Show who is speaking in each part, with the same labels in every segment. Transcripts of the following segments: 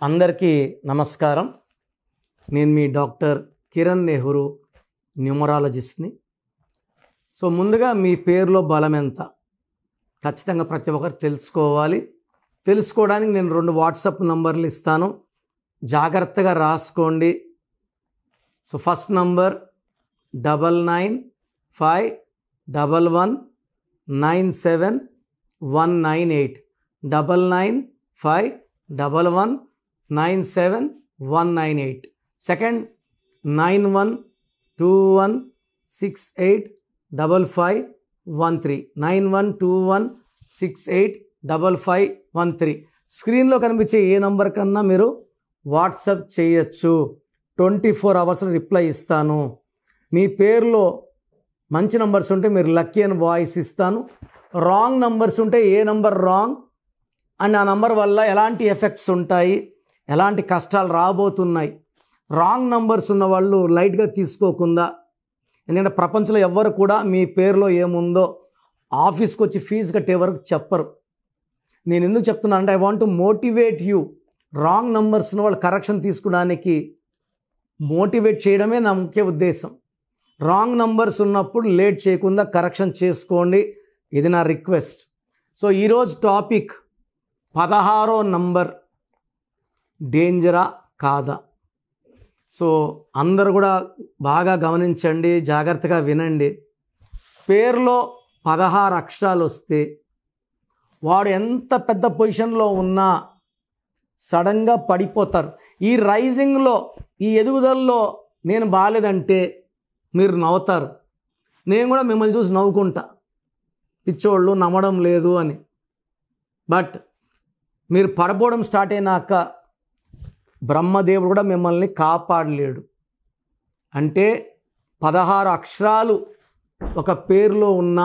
Speaker 1: అందరికీ నమస్కారం. నేను మీ డాక్టర్ కిరణ్ నెహ్రూ, న్యూమరాలజిస్ట్ని. సో ముందుగా మీ పేరులో బలం ఎంత ఖచ్చితంగా ప్రతి ఒక్కరు తెలుసుకోవాలి. తెలుసుకోవడానికి నేను 2 వాట్సాప్ నంబర్లు ఇస్తాను, జాగ్రత్తగా రాసుకోండి. So first number 9951197198 9951197198. సెకండ్ 9121685513 9121685513. స్క్రీన్లో కనిపించే ఏ నంబర్ కన్నా మీరు వాట్సాప్ చేయొచ్చు. 24 అవర్స్లో రిప్లై ఇస్తాను. మీ పేరులో మంచి నంబర్స్ ఉంటే మీరు లక్కీ అని వాయిస్ ఇస్తాను. రాంగ్ నంబర్స్ ఉంటే ఏ నంబర్ రాంగ్ అండ్ ఆ నంబర్ వల్ల ఎలాంటి ఎఫెక్ట్స్ ఉంటాయి, ఎలాంటి కష్టాలు రాబోతున్నాయి. రాంగ్ నంబర్స్ ఉన్న వాళ్ళు లైట్గా తీసుకోకుండా, ఎందుకంటే ప్రపంచంలో ఎవ్వరు కూడా మీ పేరులో ఏముందో ఆఫీస్కి వచ్చి ఫీజు కట్టే వరకు చెప్పరు. నేను ఎందుకు చెప్తున్నా అంటే I want to motivate you. Wrong numbers ఉన్న వాళ్ళు కరెక్షన్ తీసుకోవడానికి మోటివేట్ చేయడమే నా ముఖ్య ఉద్దేశం. రాంగ్ నంబర్స్ ఉన్నప్పుడు లేట్ చేయకుండా కరెక్షన్ చేసుకోండి, ఇది నా రిక్వెస్ట్. సో ఈరోజు టాపిక్ 16వ నంబర్ డేంజరా కాదా. సో అందరూ కూడా బాగా గమనించండి, జాగ్రత్తగా వినండి. పేరులో 16 అక్షరాలు వస్తే వాడు ఎంత పెద్ద పొజిషన్లో ఉన్నా సడన్గా పడిపోతారు. ఈ రైజింగ్లో, ఈ ఎదుగుదలలో నేను బాగాలేదంటే మీరు నవ్వుతారు. నేను కూడా మిమ్మల్ని చూసి నవ్వుకుంటా, పిచ్చోళ్ళు నమ్మడం లేదు అని. బట్ మీరు పడిపోవడం స్టార్ట్ అయినాక బ్రహ్మదేవుడు కూడా మిమ్మల్ని కాపాడలేడు. అంటే 16 అక్షరాలు ఒక పేరులో ఉన్న,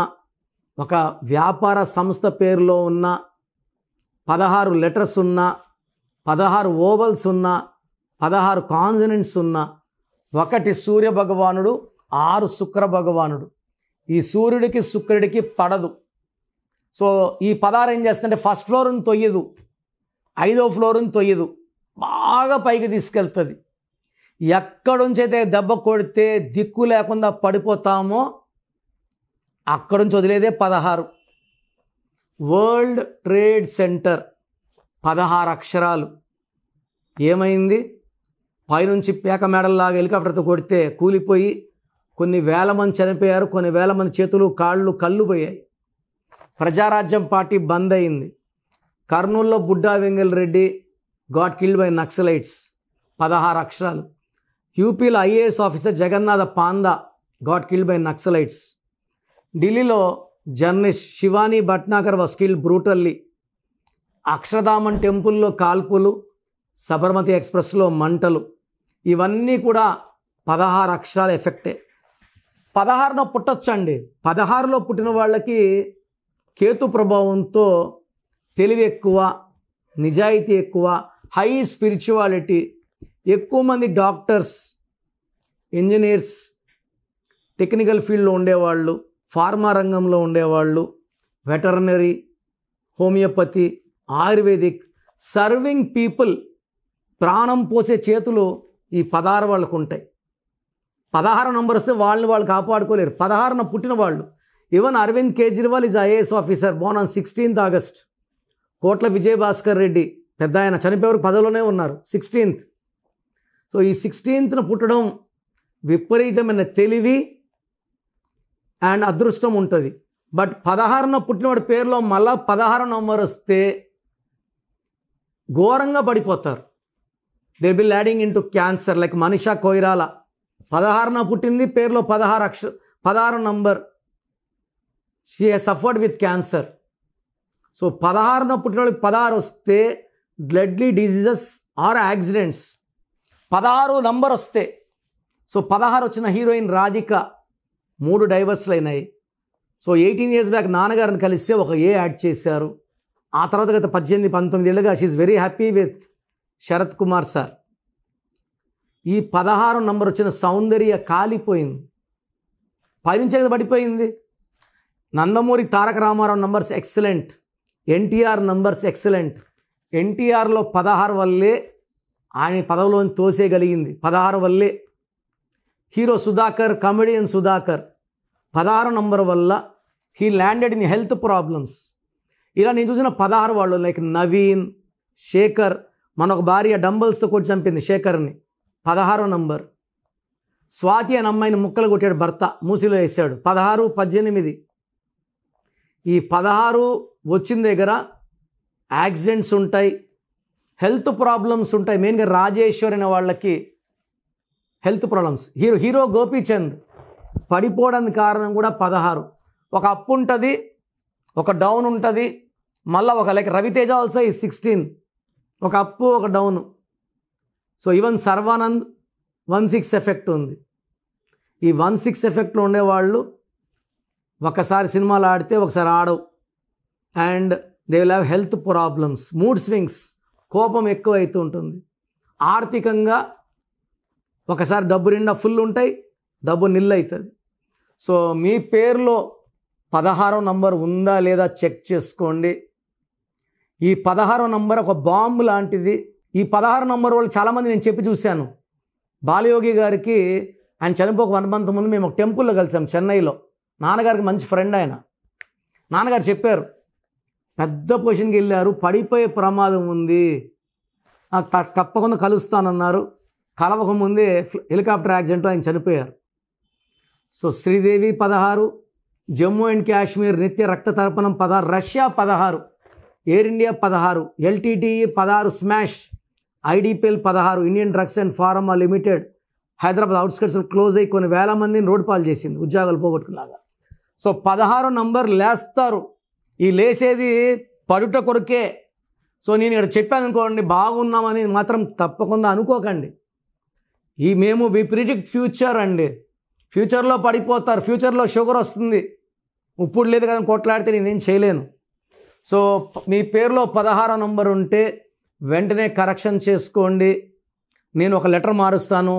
Speaker 1: ఒక వ్యాపార సంస్థ పేరులో ఉన్న, 16 లెటర్స్ ఉన్న, 16 ఓవల్స్ ఉన్న, 16 కాన్సనెంట్స్ ఉన్న, 1 సూర్య భగవానుడు, 6 శుక్ర భగవానుడు. ఈ సూర్యుడికి శుక్రుడికి పడదు. సో ఈ 16 ఏం చేస్తుందంటే ఫస్ట్ ఫ్లోర్ని తొయ్యదు, 5వ ఫ్లోర్ని తొయ్యదు, బాగా పైకి తీసుకెళ్తుంది. ఎక్కడుంచైతే దెబ్బ కొడితే దిక్కు లేకుండా పడిపోతామో అక్కడి నుంచి వదిలేదే 16. వరల్డ్ ట్రేడ్ సెంటర్ 16 అక్షరాలు. ఏమైంది? పైనుంచి పేక మేడల్లాగా హెలికాప్టర్తో కొడితే కూలిపోయి కొన్ని వేల మంది చనిపోయారు, కొన్ని వేల మంది చేతులు కాళ్ళు కళ్ళు పోయాయి. ప్రజారాజ్యం పార్టీ బంద్ అయింది. కర్నూలులో Budda Vengal Reddy got killed by Naxalites 16 అక్షరాలు. యూపీలో IAS officer Jagannatha Panda got killed by Naxalites. ఢిల్లీలో journalist Shivani Bhatnagar was killed brutally. అక్షరధామన్ టెంపుల్లో కాల్పులు, సబర్మతి ఎక్స్ప్రెస్లో మంటలు, ఇవన్నీ కూడా 16 అక్షరాల ఎఫెక్టే. 16లో పుట్టొచ్చండి. 16లో పుట్టిన వాళ్ళకి కేతు ప్రభావంతో తెలివి ఎక్కువ, నిజాయితీ ఎక్కువ, హై స్పిరిచువాలిటీ, ఎక్కువ మంది డాక్టర్స్, ఇంజనీర్స్, టెక్నికల్ ఫీల్డ్లో ఉండేవాళ్ళు, ఫార్మా రంగంలో ఉండేవాళ్ళు, veterinary, homeopathy, ayurvedic, serving people, ప్రాణం పోసే చేతులు ఈ 16 వాళ్ళకు ఉంటాయి. 16 నంబర్ వస్తే వాళ్ళు కాపాడుకోలేరు. 16న పుట్టిన వాళ్ళు. Even Arvind Kejriwal is IAS officer, born on 16th August. Kotla Vijayabhaskar Reddy పెద్ద ఆయన చనిపోయేవారు 10లోనే ఉన్నారు, 16th. సో ఈ 16th పుట్టడం విపరీతమైన తెలివి అండ్ అదృష్టం ఉంటుంది. బట్ 16న పుట్టినవాడి పేరులో మళ్ళా 16 నంబర్ వస్తే ఘోరంగా పడిపోతారు. They will adding into cancer. Like Manisha Koirala 16న పుట్టింది, పేరులో 16 number. She has suffered with cancer. So 16న పుట్టిన వాళ్ళకి 16 వస్తే deadly diseases or accidents. 16 number వస్తే, సో 16 వచ్చిన హీరోయిన్ రాధిక 3 డైవర్స్లు అయినాయి. సో 18 years బ్యాక్ నాన్నగారిని కలిస్తే ఒక యాడ్ చేశారు. ఆ తర్వాత గత 18-19 ఏళ్ళుగా she very happy with Sarath Kumar sir. ఈ 16 నంబర్ వచ్చిన సౌందర్య కాలిపోయింది, పైనుంచి పడిపోయింది. Nandamuri Taraka Rama Rao numbers excellent, NTR numbers excellent. ఎన్టీఆర్లో 16 వల్లే ఆయన పదవిలోని తోసేయగలిగింది 16 వల్లే. Hero Sudhakar, comedian Sudhakar 16 number వల్ల he landed in health problems. ఇలా నేను చూసిన 16 వాళ్ళు లైక్ నవీన్, శేఖర్, మన ఒక భార్య డంబల్స్తో కొట్టి చంపింది శేఖర్ని 16 నంబర్. స్వాతి అనే అమ్మాయిని ముక్కలు కొట్టాడు భర్త, మూసిలో వేసాడు 16, 18. ఈ 16 వచ్చిన దగ్గర యాక్సిడెంట్స్ ఉంటాయి, హెల్త్ ప్రాబ్లమ్స్ ఉంటాయి. మెయిన్గా రాజేశ్వర్ అనే వాళ్ళకి హెల్త్ ప్రాబ్లమ్స్. హీరో గోపీచంద్ పడిపోవడానికి కారణం కూడా 16. ఒక అప్ ఉంటుంది, ఒక డౌన్ ఉంటుంది, మళ్ళీ ఒక లైక్ రవితేజ ఆల్సో ఈ 16, ఒక అప్పు ఒక down. So even Sharwanand 1-6 effect ఉంది. ఈ 1-6 ఎఫెక్ట్లో ఉండేవాళ్ళు ఒకసారి సినిమాలు ఆడితే ఒకసారి ఆడవు. And they will have health problems, mood swings, కోపం ఎక్కువ అవుతూ ఉంటుంది. ఆర్థికంగా ఒకసారి డబ్బు నిండా ఫుల్ ఉంటాయి, డబ్బు నిల్ అవుతుంది. సో మీ పేరులో 16వ నంబర్ ఉందా లేదా చెక్ చేసుకోండి. ఈ 16వ నంబర్ ఒక బాంబు లాంటిది. ఈ 16 నంబర్ వాళ్ళు చాలామంది నేను చెప్పి చూశాను. బాలయోగి గారికి ఆయన చనిపోక 1 మంత్ ముందు మేము ఒక టెంపుల్లో కలిసాం చెన్నైలో. నాన్నగారికి మంచి ఫ్రెండ్ ఆయన. నాన్నగారు చెప్పారు, పెద్ద పొజిషన్కి వెళ్ళారు, పడిపోయే ప్రమాదం ఉంది, తప్పకుండా కలుస్తానన్నారు. కలవకముందే హెలికాప్టర్ యాక్సిడెంట్లో ఆయన చనిపోయారు. సో శ్రీదేవి 16, జమ్మూ అండ్ కాశ్మీర్ నిత్య రక్త తర్పణం 16, Russia 16, Air India 16, LTTE 16, smash, IDPL 16, Indian drugs and pharma limited Hyderabad అవుట్స్కట్స్లో క్లోజ్ అయ్యి కొన్ని వేల మందిని రోడ్డు పాలు చేసింది, ఉద్యోగాలు పోగొట్టుకున్నాగా. సో 16 నంబర్ లేస్తారు. ఈ లేసేది పడుట కొరకే. సో నేను ఇక్కడ చెప్పాను అనుకోండి బాగున్నామని మాత్రం తప్పకుండా అనుకోకండి. మేము వి ప్రిడిక్ట్ ఫ్యూచర్ అండి. ఫ్యూచర్లో పడిపోతారు, ఫ్యూచర్లో షుగర్ వస్తుంది. ఇప్పుడు లేదు కదా కొట్లాడితే నేనేం చేయలేను. సో మీ పేరులో 16 నంబర్ ఉంటే వెంటనే కరెక్షన్ చేసుకోండి. నేను ఒక లెటర్ మారుస్తాను,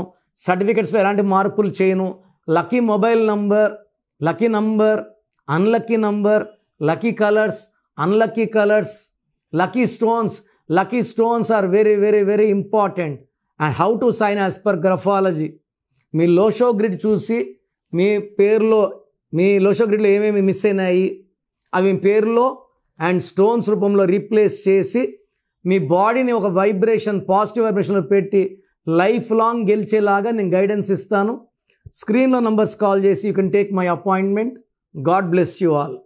Speaker 1: సర్టిఫికెట్స్లో ఎలాంటి మార్పులు చేయను. Lucky mobile number, lucky number, unlucky number, lucky colours, unlucky colours, lucky stones. Lucky stones are very very very important. And how to sign as per graphology. మీ లోషో గ్రిడ్ చూసి మీ పేరులో, మీ లోషో గ్రిడ్లో ఏమేమి miss అయినాయి అవి మీ పేరులో and stones రూపంలో replace చేసి మీ బాడీని ఒక వైబ్రేషన్, పాజిటివ్ వైబ్రేషన్లో పెట్టి లైఫ్ లాంగ్ గెలిచేలాగా నేను గైడెన్స్ ఇస్తాను. స్క్రీన్లో నంబర్స్ కాల్ చేసి you can take my appointment. God bless you all.